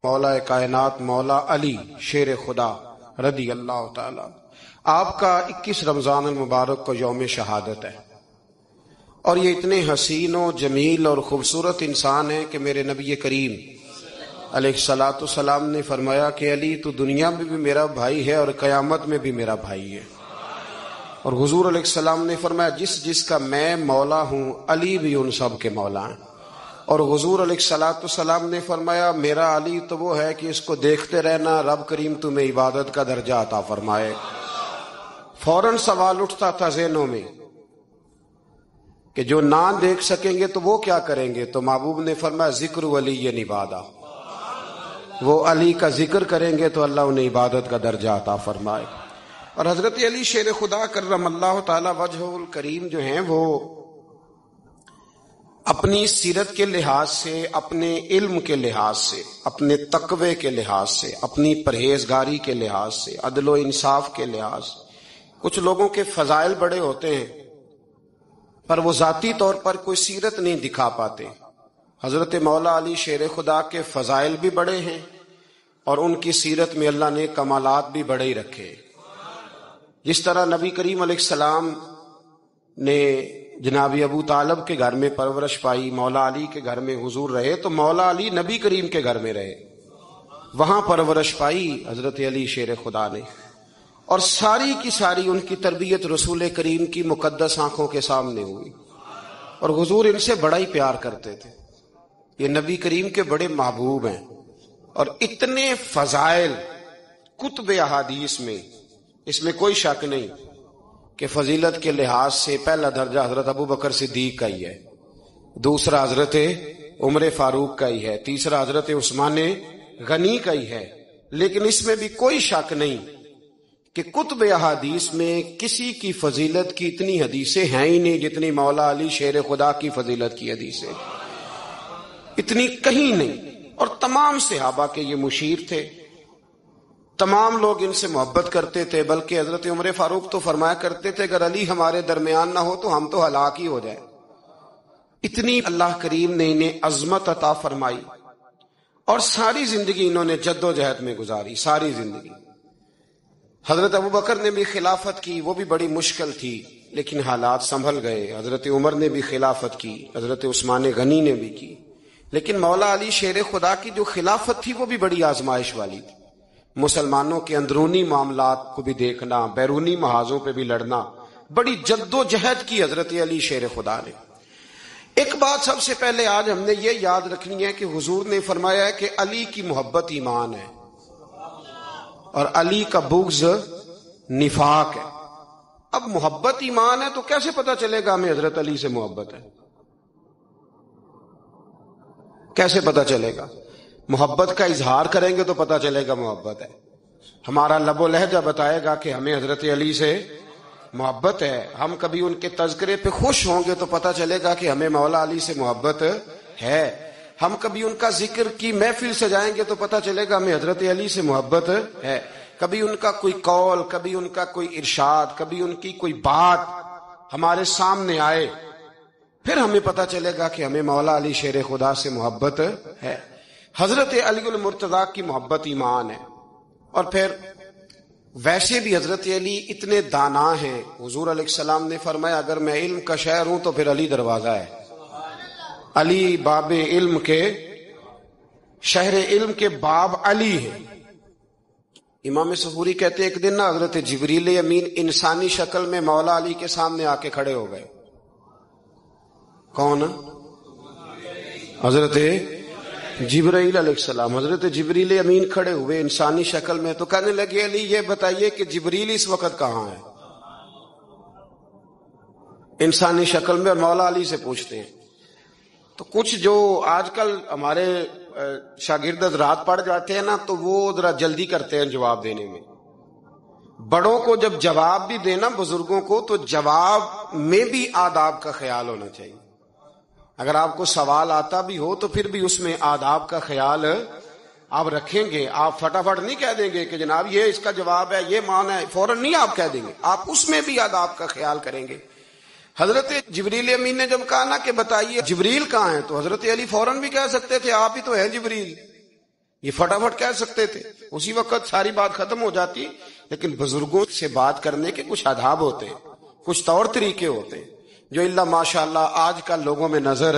مولا کائنات مولا علی شیر خدا رضی اللہ تعالی، آپ کا 21 رمضان المبارک کو یوم شہادت ہے، اور یہ اتنے حسین و جمیل اور خوبصورت انسان ہیں کہ میرے نبی کریم علیہ الصلوۃ والسلام نے فرمایا کہ علی تو دنیا میں بھی میرا بھائی ہے اور قیامت میں بھی میرا بھائی ہے، اور حضور علیہ السلام نے فرمایا جس جس کا میں مولا ہوں علی بھی ان سب کے مولا ہیں، اور حضور علیہ الصلوۃ والسلام نے فرمایا میرا علی تو وہ ہے کہ اس کو دیکھتے رہنا رب کریم تمہیں عبادت کا درجہ عطا فرمائے۔ فوراً سوال اٹھتا تھا ذہنوں میں کہ جو نہ دیکھ سکیں گے تو وہ کیا کریں گے؟ تو محبوب نے فرمایا ذکر ولی عبادہ، وہ علی کا ذکر کریں گے تو اللہ انہیں عبادت کا درجہ عطا فرمائے۔ اور حضرت علی شیر خدا کرم اللہ تعالی وجہہ الکریم جو ہیں وہ اپنی سیرت کے لحاظ سے، اپنے علم کے لحاظ سے، اپنے تقوی کے لحاظ سے، اپنی پرہیزگاری کے لحاظ سے، عدل و انصاف کے لحاظ سے، کچھ لوگوں کے فضائل بڑے ہوتے ہیں پر وہ ذاتی طور پر کوئی سیرت نہیں دکھا پاتے۔ حضرت مولا علی شیر خدا کے فضائل بھی بڑے ہیں اور ان کی سیرت میں اللہ نے کمالات بھی بڑے ہی رکھے۔ جس طرح نبی کریم علیہ السلام نے جناب ابو طالب کے گھر میں پرورش پائی، مولا علی کے گھر میں حضور رہے، تو مولا علی نبی کریم کے گھر میں رہے، وہاں پرورش پائی حضرت علی شیر خدا نے، اور ساری کی ساری ان کی تربیت رسول کریم کی مقدس آنکھوں کے سامنے ہوئی، اور حضور ان سے بڑا ہی پیار کرتے تھے۔ یہ نبی کریم کے بڑے محبوب ہیں، اور اتنے فضائل کتب احادیث میں، اس میں کوئی شک نہیں کہ فضیلت کے لحاظ سے پہلا درجہ حضرت ابو بکر صدیق کا ہی ہے، دوسرا حضرت عمر فاروق کا ہی ہے، تیسرا حضرت عثمان غنی کا ہی ہے، لیکن اس میں بھی کوئی شک نہیں کہ کتب احادیث میں کسی کی فضیلت کی اتنی حدیثیں ہیں ہی نہیں جتنی مولا علی شیر خدا کی فضیلت کی حدیثیں، اتنی کہیں نہیں۔ اور تمام صحابہ کے یہ مشیر تھے، تمام لوگ ان سے محبت کرتے تھے، بلکہ حضرت عمر فاروق تو فرمایا کرتے تھے اگر علی ہمارے درمیان نہ ہو تو ہم تو ہلاک ہی ہو جائیں۔ اتنی اللہ کریم نے انہیں عظمت عطا فرمائی، اور ساری زندگی انہوں نے جد و جہد میں گزاری، ساری زندگی۔ حضرت ابو بکر نے بھی خلافت کی، وہ بھی بڑی مشکل تھی لیکن حالات سنبھل گئے۔ حضرت عمر نے بھی خلافت کی، حضرت عثمان غنی نے بھی کی، لیکن مولا علی شیر خدا کی جو خلافت تھی وہ بھی بڑی آزمائش والی تھی۔ مسلمانوں کے اندرونی معاملات کو بھی دیکھنا، بیرونی محاذوں پہ بھی لڑنا، بڑی جد و جہد کی حضرت علی شیر خدا نے۔ ایک بات سب سے پہلے آج ہم نے یہ یاد رکھنی ہے کہ حضور نے فرمایا ہے کہ علی کی محبت ایمان ہے اور علی کا بغض نفاق ہے۔ اب محبت ایمان ہے تو کیسے پتا چلے گا ہمیں حضرت علی سے محبت ہے؟ کیسے پتا چلے گا؟ محبت کا اظہار کریں گے تو پتا چلے گا محبت ہے، ہمارا لب و لہجہ بتائے گا کہ ہمیں حضرت علی سے محبت ہے، ہم کبھی ان کے تذکرے پہ خوش ہوں گے تو پتا چلے گا کہ ہمیں مولا علی سے محبت ہے، ہم کبھی ان کا ذکر کی محفل سجائیں گے تو پتا چلے گا ہمیں حضرت علی سے محبت ہے، کبھی ان کا کوئی قول، کبھی ان کا کوئی ارشاد، کبھی ان کی کوئی بات ہمارے سامنے آئے، پھر ہمیں پتا چلے گا کہ ہمیں مولا علی شیر خدا سے محبت ہے۔ حضرت علی المرتضیٰ کی محبت ایمان ہے۔ اور پھر ویسے بھی حضرت علی اتنے دانا ہیں، حضور علیہ السلام نے فرمایا اگر میں علم کا شہر ہوں تو پھر علی دروازہ ہے، علی باب علم کے، شہر علم کے باب علی ہے۔ امام صفوری کہتے ہیں ایک دن نا حضرت جبریل امین انسانی شکل میں مولا علی کے سامنے آ کے کھڑے ہو گئے۔ کون؟ حضرت جبرائیل علیہ السلام۔ حضرت جبریل امین کھڑے ہوئے انسانی شکل میں، تو کہنے لگے علی یہ بتائیے کہ جبریل اس وقت کہاں ہے؟ انسانی شکل میں، اور مولا علی سے پوچھتے ہیں۔ تو کچھ جو آج کل ہمارے شاگرد حضرات پڑھ جاتے ہیں نا تو وہ ذرا جلدی کرتے ہیں جواب دینے میں۔ بڑوں کو جب جواب بھی دینا بزرگوں کو تو جواب میں بھی آداب کا خیال ہونا چاہیے۔ اگر آپ کو سوال آتا بھی ہو تو پھر بھی اس میں آداب کا خیال آپ رکھیں گے، آپ فٹافٹ نہیں کہہ دیں گے کہ جناب یہ اس کا جواب ہے، یہ معنی ہے، فوراً نہیں آپ کہہ دیں گے، آپ اس میں بھی آداب کا خیال کریں گے۔ حضرت جبریل امین نے جب کہا نا کہ بتائیے جبریل کہاں ہے، تو حضرت علی فوراً بھی کہہ سکتے تھے آپ ہی تو ہیں جبریل، یہ فٹافٹ کہہ سکتے تھے، اسی وقت ساری بات ختم ہو جاتی، لیکن بزرگوں سے بات کرنے کے کچھ آداب ہوتے ہیں، کچھ طور طریقے ہوتے ہیں جو اللہ ماشاءاللہ آج کل لوگوں میں نظر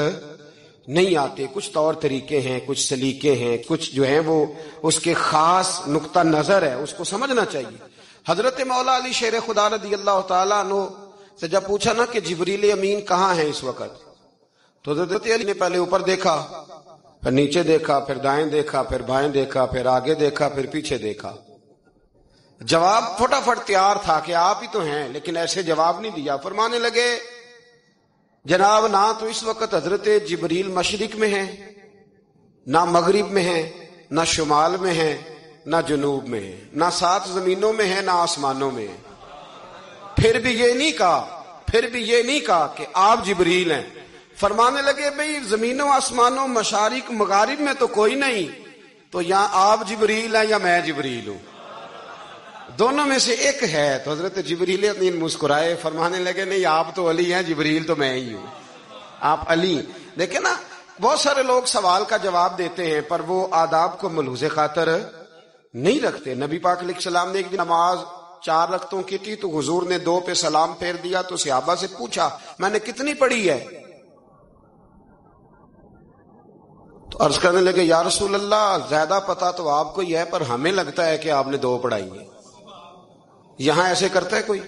نہیں آتے. کچھ طور طریقے ہیں، کچھ سلیقے ہیں، کچھ جو ہیں وہ اس کے خاص نقطہ نظر ہے، اس کو سمجھنا چاہیے. حضرت مولا علی شیر خدا رضی اللہ تعالیٰ عنہ سے جب پوچھا نا کہ جبریل امین کہاں ہے اس وقت، تو حضرت علی نے پہلے اوپر دیکھا، پھر نیچے دیکھا، پھر دائیں دیکھا، پھر بائیں دیکھا، پھر آگے دیکھا، پھر پیچھے دیکھا. جواب فٹافٹ تیار تھا کہ آپ ہی تو ہیں، لیکن ایسے جواب نہیں دیا. فرمانے لگے جناب نہ تو اس وقت حضرت جبریل مشرق میں ہیں، نہ مغرب میں ہیں، نہ شمال میں ہیں، نہ جنوب میں ہیں، نہ 7 زمینوں میں ہیں، نہ آسمانوں میں ہیں. پھر بھی یہ نہیں کہا کہ آپ جبریل ہیں. فرمانے لگے بھئی زمینوں آسمانوں مشارق مغارب میں تو کوئی نہیں، تو یا آپ جبریل ہیں یا میں جبریل ہوں، دونوں میں سے ایک ہے. تو حضرت جبریل امین مسکرائے، فرمانے لگے نہیں آپ تو علی ہیں، جبریل تو میں ہی ہوں، آپ علی. دیکھیں نا بہت سارے لوگ سوال کا جواب دیتے ہیں پر وہ آداب کو ملحوظ خاطر نہیں رکھتے. نبی پاک علیہ السلام نے ایک دن نماز 4 رکعتوں کی تھی تو حضور نے 2 پہ سلام پھیر دیا، تو صحابہ سے پوچھا میں نے کتنی پڑھی ہے؟ تو عرض کرنے لگے یا رسول اللہ زیادہ پتا تو آپ کو ہی ہے، پر ہمیں لگتا ہے کہ آپ نے 2 پڑھائی ہے. یہاں ایسے کرتا ہے کوئی؟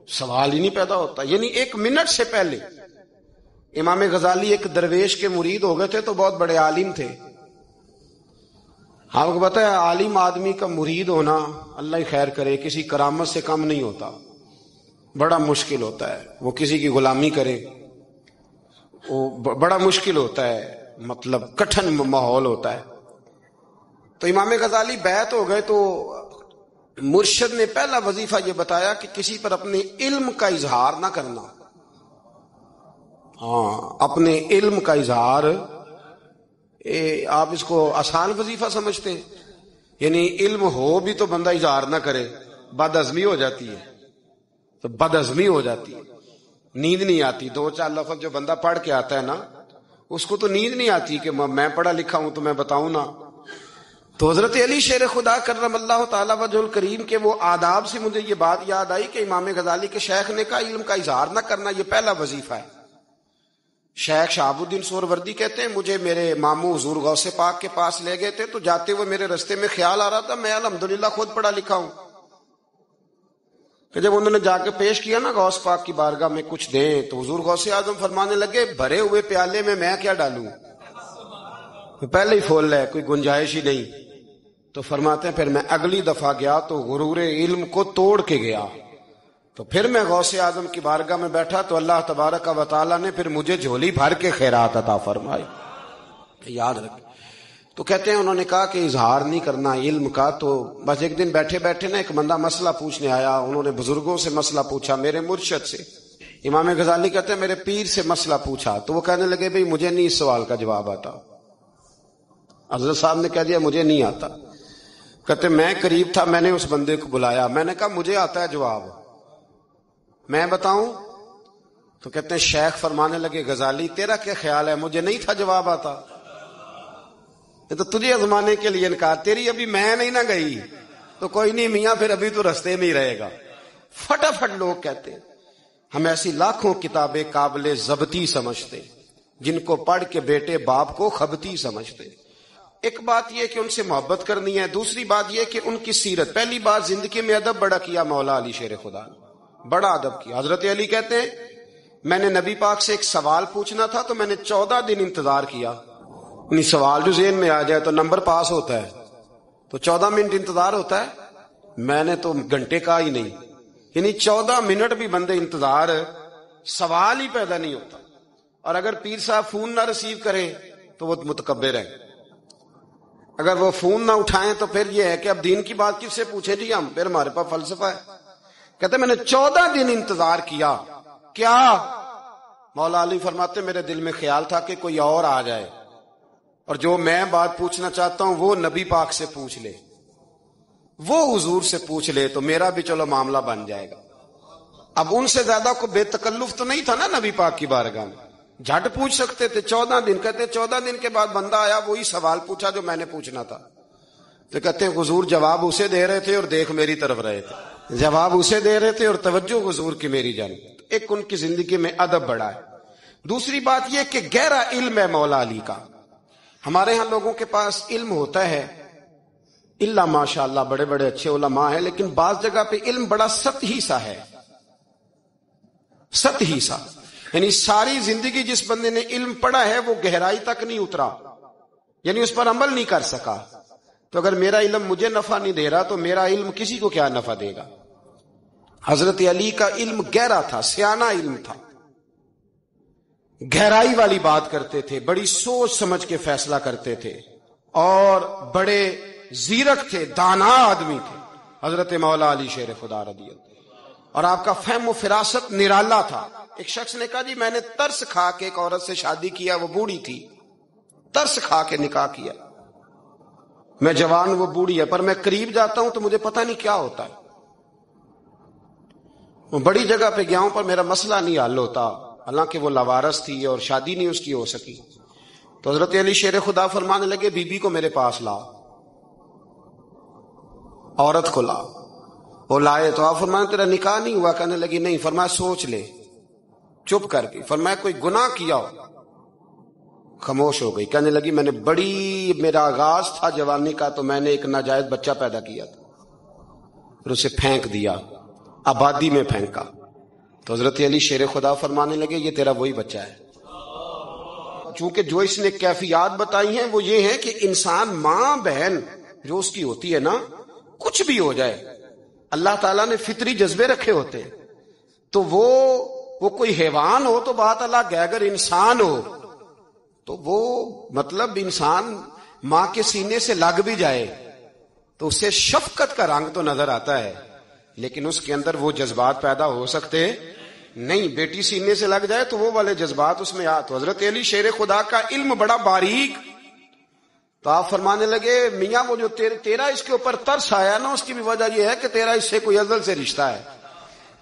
سوال ہی نہیں پیدا ہوتا. یعنی 1 منٹ سے پہلے امام غزالی ایک درویش کے مرید ہو گئے تھے تو بہت بڑے عالم تھے. آپ کو پتا ہے عالم آدمی کا مرید ہونا اللہ ہی خیر کرے کسی کرامت سے کم نہیں ہوتا، بڑا مشکل ہوتا ہے. وہ کسی کی غلامی کرے وہ بڑا مشکل ہوتا ہے، مطلب کٹھن ماحول ہوتا ہے. تو امام غزالی بیعت ہو گئے تو مرشد نے پہلا وظیفہ یہ بتایا کہ کسی پر اپنے علم کا اظہار نہ کرنا. اپنے علم کا اظہار، آپ اس کو آسان وظیفہ سمجھتے ہیں؟ یعنی علم ہو بھی تو بندہ اظہار نہ کرے، بد ہضمی ہو جاتی ہے. تو بد ہضمی ہو جاتی ہے، نیند نہیں آتی. 2-4 لفظ جو بندہ پڑھ کے آتا ہے نا اس کو تو نیند نہیں آتی کہ میں پڑھا لکھا ہوں تو میں بتاؤں نا. تو حضرت علی شیر خدا کرم اللہ تعالی وجہ الکریم کے وہ آداب سے مجھے یہ بات یاد آئی کہ امام غزالی کے شیخ نے کہا علم کا اظہار نہ کرنا یہ پہلا وظیفہ ہے. شیخ شہاب الدین سہروردی کہتے ہیں مجھے میرے ماموں حضور غوث پاک کے پاس لے گئے تھے تو جاتے ہوئے میرے رستے میں خیال آ رہا تھا میں الحمدللہ خود پڑھا لکھا ہوں. کہ جب انہوں نے جا کے پیش کیا نا غوث پاک کی بارگاہ میں کچھ دیں تو حضور غوث اعظم فرمانے لگے بھرے ہوئے پیالے میں کیا ڈالوں، پہلے ہی فول ہے، کوئی گنجائش ہی نہیں. تو فرماتے ہیں پھر میں اگلی دفعہ گیا تو غرور علم کو توڑ کے گیا، تو پھر میں غوث اعظم کی بارگاہ میں بیٹھا تو اللہ تبارک و تعالیٰ نے پھر مجھے جھولی بھر کے خیرات عطا فرمائی. یاد رکھ. تو کہتے ہیں انہوں نے کہا کہ اظہار نہیں کرنا علم کا. تو بس ایک دن بیٹھے بیٹھے نا ایک بندہ مسئلہ پوچھنے آیا، انہوں نے بزرگوں سے مسئلہ پوچھا، میرے مرشد سے. امام غزالی کہتے ہیں میرے پیر سے مسئلہ پوچھا تو وہ کہنے لگے بھئی مجھے نہیں اس سوال کا جواب آتا. حضرت صاحب نے کہہ دیا مجھے نہیں آتا. کہتے میں قریب تھا، میں نے اس بندے کو بلایا، میں نے کہا مجھے آتا ہے جواب، میں بتاؤں؟ تو کہتے ہیں شیخ فرمانے لگے غزالی تیرا کیا خیال ہے مجھے نہیں تھا جواب آتا؟ یہ تو تجھے آزمانے کے لیے انکار، تیری ابھی میں نہیں نہ گئی تو کوئی نہیں میاں پھر ابھی تو رستے میں ہی رہے گا. فٹافٹ لوگ کہتے ہیں. ہم ایسی لاکھوں کتابیں قابل ضبطی سمجھتے جن کو پڑھ کے بیٹے باپ کو خبتی سمجھتے. ایک بات یہ کہ ان سے محبت کرنی ہے، دوسری بات یہ کہ ان کی سیرت. پہلی بات زندگی میں ادب بڑا کیا مولا علی شیر خدا نے، بڑا ادب کیا. حضرت علی کہتے ہیں میں نے نبی پاک سے ایک سوال پوچھنا تھا تو میں نے 14 دن انتظار کیا. یعنی سوال جو ذہن میں آ جائے تو نمبر پاس ہوتا ہے تو 14 منٹ انتظار ہوتا ہے، میں نے تو گھنٹے کا ہی نہیں. یعنی 14 منٹ بھی بندے انتظار، سوال ہی پیدا نہیں ہوتا. اور اگر پیر صاحب فون نہ ریسیو کریں تو وہ متکبر ہے، اگر وہ فون نہ اٹھائیں تو پھر یہ ہے کہ اب دین کی بات کس سے پوچھیں جی ہم، پھر ہمارے پاس فلسفہ ہے. کہتے میں نے 14 دن انتظار کیا. کیا؟ مولا علی فرماتے میرے دل میں خیال تھا کہ کوئی اور آ جائے اور جو میں بات پوچھنا چاہتا ہوں وہ نبی پاک سے پوچھ لے، وہ حضور سے پوچھ لے تو میرا بھی چلو معاملہ بن جائے گا. اب ان سے زیادہ کو بے تکلف تو نہیں تھا نا نبی پاک کی بارگاہ میں، جھٹ پوچھ سکتے تھے. 14 دن. کہتے 14 دن کے بعد بندہ آیا، وہی سوال پوچھا جو میں نے پوچھنا تھا. تو کہتے ہیں حضور جواب اسے دے رہے تھے اور دیکھ میری طرف رہے تھے، جواب اسے دے رہے تھے اور توجہ حضور کی میری جانب۔ ایک ان کی زندگی میں ادب بڑا ہے۔ دوسری بات یہ کہ گہرا علم ہے مولا علی کا۔ ہمارے ہاں لوگوں کے پاس علم ہوتا ہے، اللہ ماشاء اللہ بڑے بڑے اچھے علماء ہیں، لیکن بعض جگہ پہ علم بڑا سطحی سا ہے، سطحی سا، یعنی ساری زندگی جس بندے نے علم پڑھا ہے وہ گہرائی تک نہیں اترا، یعنی اس پر عمل نہیں کر سکا۔ تو اگر میرا علم مجھے نفع نہیں دے رہا تو میرا علم کسی کو کیا نفع دے گا؟ حضرت علی کا علم گہرا تھا، سیانہ علم تھا، گہرائی والی بات کرتے تھے، بڑی سوچ سمجھ کے فیصلہ کرتے تھے، اور بڑے زیرک تھے، دانا آدمی تھے حضرت مولا علی شیر خدا رضی اللہ۔ اور آپ کا فہم و فراست نرالا تھا۔ ایک شخص نے کہا جی میں نے ترس کھا کے ایک عورت سے شادی کیا، وہ بوڑھی تھی، ترس کھا کے نکاح کیا، میں جوان وہ بوڑھی ہے، پر میں قریب جاتا ہوں تو مجھے پتہ نہیں کیا ہوتا ہے، وہ بڑی جگہ پہ گیا ہوں پر میرا مسئلہ نہیں حل ہوتا، حالانکہ وہ لاوارث تھی اور شادی نہیں اس کی ہو سکی۔ تو حضرت علی شیر خدا فرمانے لگے بی بی کو میرے پاس لا، عورت کو لا۔ وہ لائے تو آپ فرمانے تیرا نکاح نہیں ہوا؟ کہنے لگی نہیں۔ فرمایا سوچ لے، چپ کر کے۔ فرمایا کوئی گناہ کیا ہو؟ خاموش ہو گئی۔ کہنے لگی میں نے میرا آغاز تھا جوانی کا تو میں نے ایک ناجائز بچہ پیدا کیا تھا، پھر اسے پھینک دیا، آبادی میں پھینکا۔ تو حضرت علی شیر خدا فرمانے لگے یہ تیرا وہی بچہ ہے۔ چونکہ جو اس نے کیفیات بتائی ہیں وہ یہ ہے کہ انسان ماں بہن جو اس کی ہوتی ہے نا، کچھ بھی ہو جائے، اللہ تعالیٰ نے فطری جذبے رکھے ہوتے ہیں، تو وہ کوئی حیوان ہو تو بات الگ ہے، اگر انسان ہو تو وہ مطلب انسان ماں کے سینے سے لگ بھی جائے تو اسے شفقت کا رنگ تو نظر آتا ہے، لیکن اس کے اندر وہ جذبات پیدا ہو سکتے نہیں۔ بیٹی سینے سے لگ جائے تو وہ والے جذبات اس میں تو حضرت علی شیر خدا کا علم بڑا باریک۔ تو آپ فرمانے لگے میاں وہ جو تیرا اس کے اوپر ترس آیا نا، اس کی بھی وجہ یہ ہے کہ تیرا اس سے کوئی ازل سے رشتہ ہے،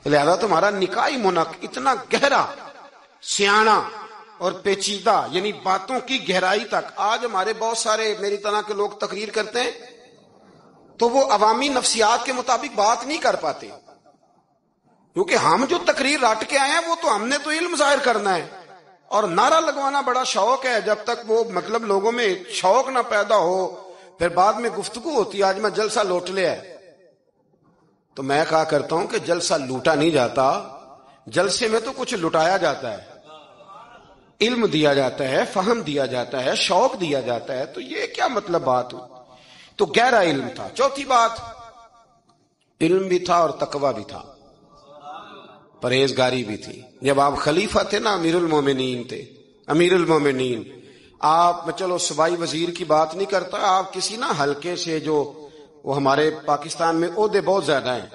لہذا تمہارا نکاحی منق اتنا گہرا، سیاںہ اور پیچیدہ، یعنی باتوں کی گہرائی تک۔ آج ہمارے بہت سارے میری طرح کے لوگ تقریر کرتے ہیں تو وہ عوامی نفسیات کے مطابق بات نہیں کر پاتے، کیونکہ ہم جو تقریر رٹ کے آئے ہیں وہ تو ہم نے تو علم ظاہر کرنا ہے، اور نعرہ لگوانا بڑا شوق ہے، جب تک وہ مطلب لوگوں میں شوق نہ پیدا ہو پھر بعد میں گفتگو ہوتی ہے آج میں جلسہ لوٹ لیا ہے۔ تو میں کہا کرتا ہوں کہ جلسہ لوٹا نہیں جاتا، جلسے میں تو کچھ لٹایا جاتا ہے، علم دیا جاتا ہے، فہم دیا جاتا ہے، شوق دیا جاتا ہے، تو یہ کیا مطلب بات ہوئی؟ تو گہرا علم تھا۔ چوتھی بات، علم بھی تھا اور تقوی بھی تھا، پرہیزگاری بھی تھی۔ جب آپ خلیفہ تھے نا، امیر المومنین تھے، امیر المومنین، آپ چلو صوبائی وزیر کی بات نہیں کرتا، آپ کسی نا حلقے سے، جو وہ ہمارے پاکستان میں عہدے بہت زیادہ ہیں،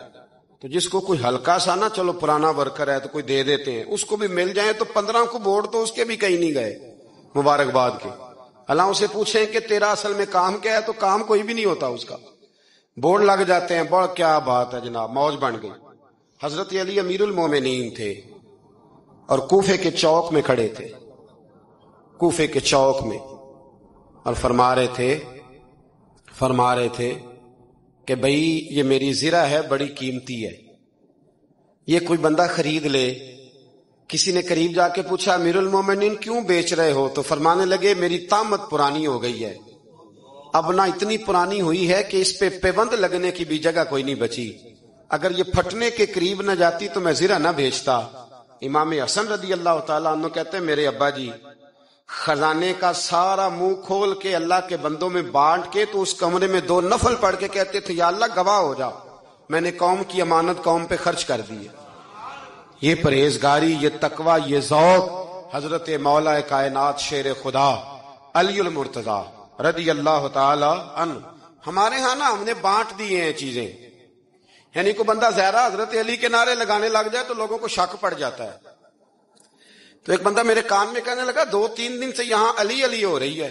تو جس کو کوئی ہلکا سا نا چلو پرانا ورکر ہے تو کوئی دے دیتے ہیں، اس کو بھی مل جائیں تو 15 کو ووٹ تو اس کے بھی کہیں نہیں گئے مبارکباد کے۔ اللہ اسے پوچھیں کہ تیرا اصل میں کام کیا ہے تو کام کوئی بھی نہیں ہوتا اس کا، بورڈ لگ جاتے ہیں، بڑا کیا بات ہے جناب، موج بن گئی۔ حضرت علی امیر المومنین تھے اور کوفے کے چوک میں کھڑے تھے، کوفے کے چوک میں، اور فرما رہے تھے کہ بھئی یہ میری زرہ ہے، بڑی قیمتی ہے، یہ کوئی بندہ خرید لے۔ کسی نے قریب جا کے پوچھا امیر المومنین کیوں بیچ رہے ہو؟ تو فرمانے لگے میری طامت پرانی ہو گئی ہے، اب نہ اتنی پرانی ہوئی ہے کہ اس پہ پیوند لگنے کی بھی جگہ کوئی نہیں بچی، اگر یہ پھٹنے کے قریب نہ جاتی تو میں زرہ نہ بھیجتا۔ امام حسن رضی اللہ تعالیٰ عنہ کہتے ہیں میرے ابا جی خزانے کا سارا منہ کھول کے اللہ کے بندوں میں بانٹ کے تو اس کمرے میں 2 نفل پڑھ کے کہتے تھے یا اللہ گواہ ہو جا، میں نے قوم کی امانت قوم پہ خرچ کر دی ہے۔ یہ پرہیزگاری، یہ تقوی، یہ ذوق حضرت مولا کائنات شیر خدا علی المرتضیٰ رضی اللہ تعالی عنہ۔ ہمارے ہاں نا ہم نے بانٹ دی ہیں چیزیں، یعنی کوئی بندہ زہرا حضرت علی کے نعرے لگانے لگ جائے تو لوگوں کو شک پڑ جاتا ہے۔ تو ایک بندہ میرے کان میں کہنے لگا 2-3 دن سے یہاں علی علی ہو رہی ہے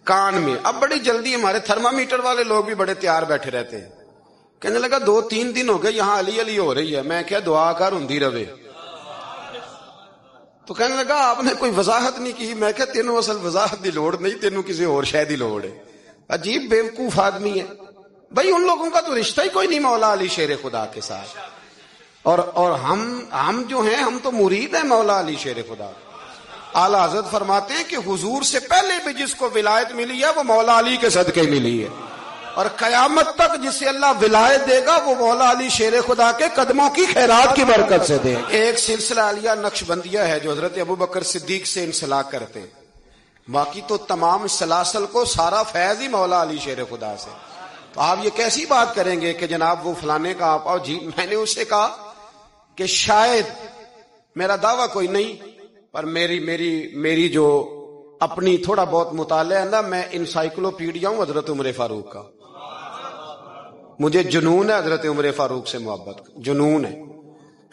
کان میں۔ اب بڑی جلدی ہمارے تھرمامیٹر والے لوگ بھی بڑے تیار بیٹھے رہتے ہیں، کہنے لگا 2-3 دن ہو گئے یہاں علی علی ہو رہی ہے۔ میں کیا دعا کر ہندی رہے۔ تو کہنے لگا آپ نے کوئی وضاحت نہیں کی۔ میں کہا تینوں اصل وضاحت دی لوڑ نہیں، تینوں کسی اور شے دی لوڑ ہے، عجیب بیوقوف آدمی ہے بھائی، ان لوگوں کا تو رشتہ ہی کوئی نہیں مولا علی شیر خدا کے ساتھ، اور ہم جو ہیں ہم تو مرید ہیں مولا علی شیر خدا۔ اعلی حضرت فرماتے ہیں کہ حضور سے پہلے بھی جس کو ولایت ملی ہے وہ مولا علی کے صدقے ملی ہے، اور قیامت تک جسے اللہ ولایت دے گا وہ مولا علی شیر خدا کے قدموں کی خیرات کی برکت سے دے۔ ایک سلسلہ علیہ نقشبندیہ ہے جو حضرت ابوبکر صدیق سے انسلاک کرتے ہیں، باقی تو تمام سلاسل کو سارا فیض ہی مولا علی شیر خدا سے۔ تو آپ یہ کیسی بات کریں گے کہ جناب وہ فلانے کا آپ آؤ جی؟ میں نے اسے کہا کہ شاید میرا دعویٰ کوئی نہیں، پر میری جو اپنی تھوڑا بہت مطالعہ ہے نا، میں انسائکلوپیڈیا ہوں حضرت عمر فاروق کا، مجھے جنون ہے حضرت عمر فاروق سے محبت کا، جنون ہے۔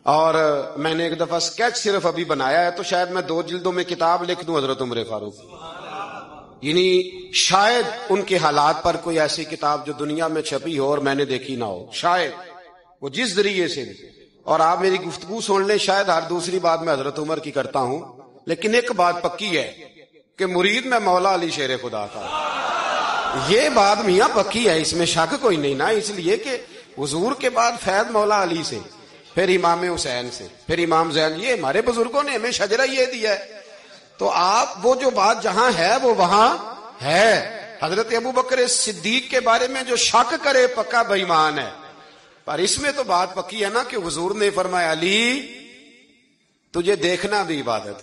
اور میں نے ایک دفعہ سکیچ صرف ابھی بنایا ہے، تو شاید میں 2 جلدوں میں کتاب لکھ دوں حضرت عمر فاروق، یعنی شاید ان کے حالات پر کوئی ایسی کتاب جو دنیا میں چھپی ہو اور میں نے دیکھی نہ ہو، شاید وہ جس ذریعے سے بھی۔ اور آپ میری گفتگو سن لیں، شاید ہر دوسری بات میں حضرت عمر کی کرتا ہوں، لیکن ایک بات پکی ہے کہ مرید میں مولا علی شیر خدا کا، یہ بات میاں پکی ہے، اس میں شک کوئی نہیں نا، اس لیے کہ حضور کے بعد فیض مولا علی سے، پھر امام حسین سے، پھر امام زین، یہ ہمارے بزرگوں نے ہمیں شجرہ یہ دیا ہے۔ تو آپ وہ جو بات جہاں ہے وہ وہاں ہے۔ حضرت ابوبکر صدیق کے بارے میں جو شک کرے پکا بے ایمان ہے، پر اس میں تو بات پکی ہے نا کہ حضور نے فرمایا علی تجھے دیکھنا بھی عبادت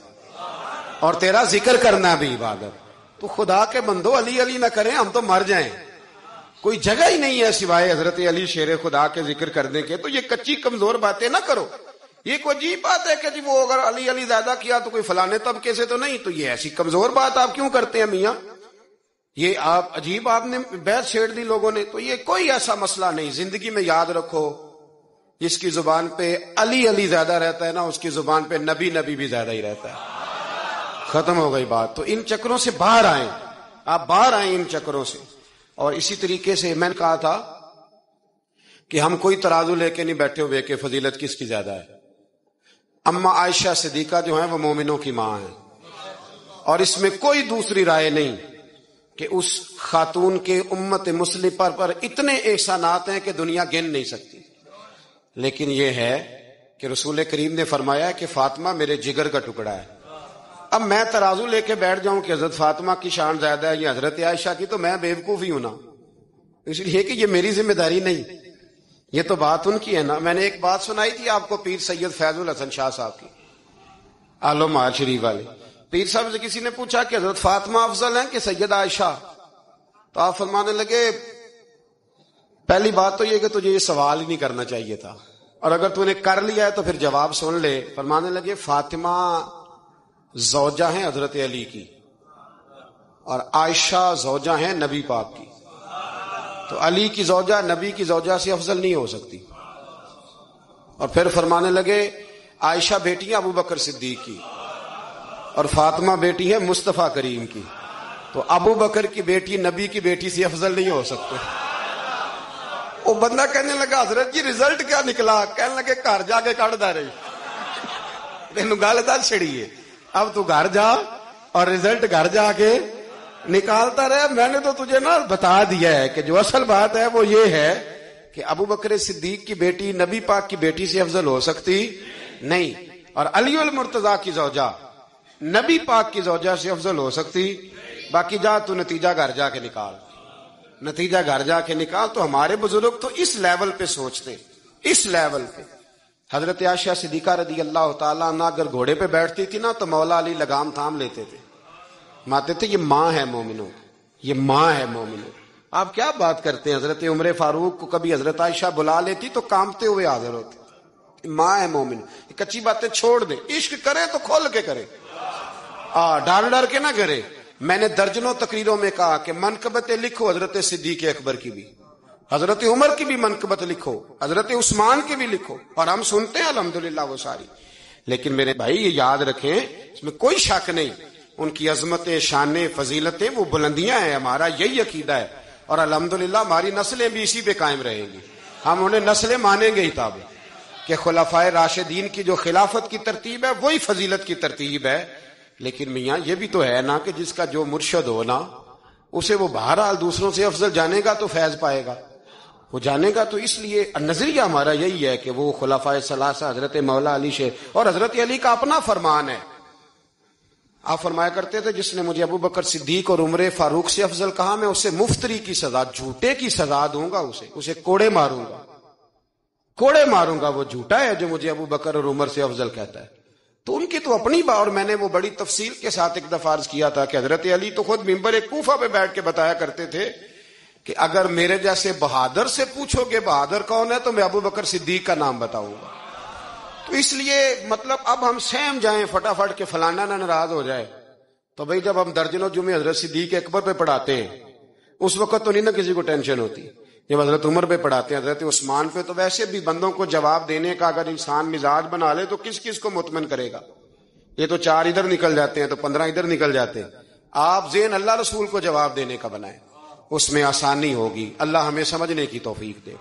اور تیرا ذکر کرنا بھی عبادت۔ تو خدا کے بندو علی علی نہ کریں، ہم تو مر جائیں، کوئی جگہ ہی نہیں ہے سوائے حضرت علی شیر خدا کے ذکر کرنے کے۔ تو یہ کچی کمزور باتیں نہ کرو، یہ کوئی عجیب بات ہے کہ جی وہ اگر علی علی زیادہ کیا تو کوئی فلانے طبقے سے تو نہیں، تو یہ ایسی کمزور بات آپ کیوں کرتے ہیں میاں؟ یہ آپ عجیب، آپ نے بیعت چھیڑ دی لوگوں نے۔ تو یہ کوئی ایسا مسئلہ نہیں، زندگی میں یاد رکھو، جس کی زبان پہ علی علی زیادہ رہتا ہے نا، اس کی زبان پہ نبی نبی بھی زیادہ ہی رہتا ہے۔ ختم ہو گئی بات۔ تو ان چکروں سے باہر آئیں، آپ باہر آئیں ان چکروں سے۔ اور اسی طریقے سے میں نے کہا تھا کہ ہم کوئی ترازو لے کے نہیں بیٹھے ہوئے کہ فضیلت کس کی زیادہ ہے۔ اما عائشہ صدیقہ جو ہیں وہ مومنوں کی ماں ہیں، اور اس میں کوئی دوسری رائے نہیں کہ اس خاتون کے امت مسلمہ پر اتنے احسانات ہیں کہ دنیا گن نہیں سکتی۔ لیکن یہ ہے کہ رسول کریم نے فرمایا کہ فاطمہ میرے جگر کا ٹکڑا ہے۔ اب میں ترازو لے کے بیٹھ جاؤں کہ حضرت فاطمہ کی شان زیادہ ہے یا حضرت عائشہ کی، تو میں بیوقوف ہی ہوں نا، اس لیے کہ یہ میری ذمہ داری نہیں، یہ تو بات ان کی ہے نا۔ میں نے ایک بات سنائی تھی آپ کو پیر سید فیض الحسن شاہ صاحب کی، عالم آل شریف والے۔ پیر صاحب سے کسی نے پوچھا کہ حضرت فاطمہ افضل ہیں کہ سید عائشہ، تو آپ فرمانے لگے پہلی بات تو یہ کہ تجھے یہ سوال ہی نہیں کرنا چاہیے تھا، اور اگر تو نے کر لیا ہے تو پھر جواب سن لے۔ فرمانے لگے فاطمہ زوجہ ہیں حضرت علی کی، اور عائشہ زوجہ ہیں نبی پاک کی، تو علی کی زوجہ نبی کی زوجہ سے افضل نہیں ہو سکتی۔ اور پھر فرمانے لگے عائشہ بیٹی ہے ابو بکر صدیق کی، اور فاطمہ بیٹی ہے مصطفیٰ کریم کی، تو ابو بکر کی بیٹی نبی کی بیٹی سے افضل نہیں ہو سکتے۔ وہ بندہ کہنے لگا حضرت جی رزلٹ کیا نکلا؟ کہنے لگے گھر جا کے کٹ دا رہی، تینوں گل دس چھڑی ہے، اب تو گھر جا اور رزلٹ گھر جا کے نکالتا رہے۔ میں نے تو تجھے نا بتا دیا ہے کہ جو اصل بات ہے وہ یہ ہے کہ ابو بکر صدیق کی بیٹی نبی پاک کی بیٹی سے افضل ہو سکتی نہیں، اور علی المرتضیٰ کی زوجہ نبی پاک کی زوجہ سے افضل ہو سکتی۔ باقی جا تو نتیجہ گھر جا کے نکال، نتیجہ گھر جا کے نکال۔ تو ہمارے بزرگ تو اس لیول پہ سوچتے، اس لیول پہ۔ حضرت عائشہ صدیقہ رضی اللہ تعالیٰ عنہ اگر گھوڑے پہ بیٹھتی تھی نا تو مولا علی لگام تھام لیتے تھے، ماتے تھے یہ ماں ہے مومنوں، یہ ماں ہے مومنوں۔ آپ کیا بات کرتے ہیں؟ حضرت عمر فاروق کو کبھی حضرت عائشہ بلا لیتی تو کانپتے ہوئے حاضر ہوتے، ماں ہے مومن۔ کچی باتیں چھوڑ دے، عشق کرے تو کھول کے کرے، ڈر ڈر کے نہ کرے۔ میں نے درجنوں تقریروں میں کہا کہ منقبتیں لکھو حضرت صدیق اکبر کی بھی، حضرت عمر کی بھی منقبت لکھو، حضرت عثمان کی بھی لکھو، اور ہم سنتے ہیں الحمدللہ وہ ساری۔ لیکن میرے بھائی یہ یاد رکھیں، اس میں کوئی شک نہیں، ان کی عظمتیں، شانیں، فضیلتیں وہ بلندیاں ہیں، ہمارا یہی عقیدہ ہے، اور الحمدللہ ہماری نسلیں بھی اسی پہ قائم رہیں گی۔ ہم انہیں نسلیں مانیں گے ہی تاب کہ خلفائے راشدین کی جو خلافت کی ترتیب ہے وہی فضیلت کی ترتیب ہے۔ لیکن میاں یہ بھی تو ہے نا کہ جس کا جو مرشد ہو نا اسے وہ بہرحال دوسروں سے افضل جانے گا تو فیض پائے گا، وہ جانے گا۔ تو اس لیے نظریہ ہمارا یہی ہے کہ وہ خلفائے ثلاثہ، حضرت مولا علی سے، اور حضرت علی کا اپنا فرمان ہے۔ آپ فرمایا کرتے تھے جس نے مجھے ابو بکر صدیق اور عمر فاروق سے افضل کہا، میں اسے مفتری کی سزا، جھوٹے کی سزا دوں گا، اسے کوڑے ماروں گا، کوڑے ماروں گا۔ وہ جھوٹا ہے جو مجھے ابو بکر اور عمر سے افضل کہتا ہے۔ تو ان کی تو اپنی بات، اور میں نے وہ بڑی تفصیل کے ساتھ ایک دفعہ عرض کیا تھا کہ حضرت علی تو خود منبر کوفہ پہ بیٹھ کے بتایا کرتے تھے کہ اگر میرے جیسے بہادر سے پوچھو گے بہادر کون ہے تو میں ابو بکر صدیق کا نام بتاؤں گا۔ تو اس لیے مطلب اب ہم سہم جائیں فٹافٹ کہ فلانا نہ ناراض ہو جائے، تو بھئی جب ہم درجنوں جمعے حضرت صدیق اکبر پہ پڑھاتے ہیں اس وقت تو نہیں نہ کسی کو ٹینشن ہوتی، جب حضرت عمر پہ پڑھاتے ہیں، حضرت عثمان پہ، تو ویسے بھی بندوں کو جواب دینے کا اگر انسان مزاج بنا لے تو کس کس کو مطمئن کرے گا؟ یہ تو 4 ادھر نکل جاتے ہیں تو 15 ادھر نکل جاتے ہیں۔ آپ ذہن اللہ رسول کو جواب دینے کا بنائیں، اس میں آسانی ہوگی۔ اللہ ہمیں سمجھنے کی توفیق دے۔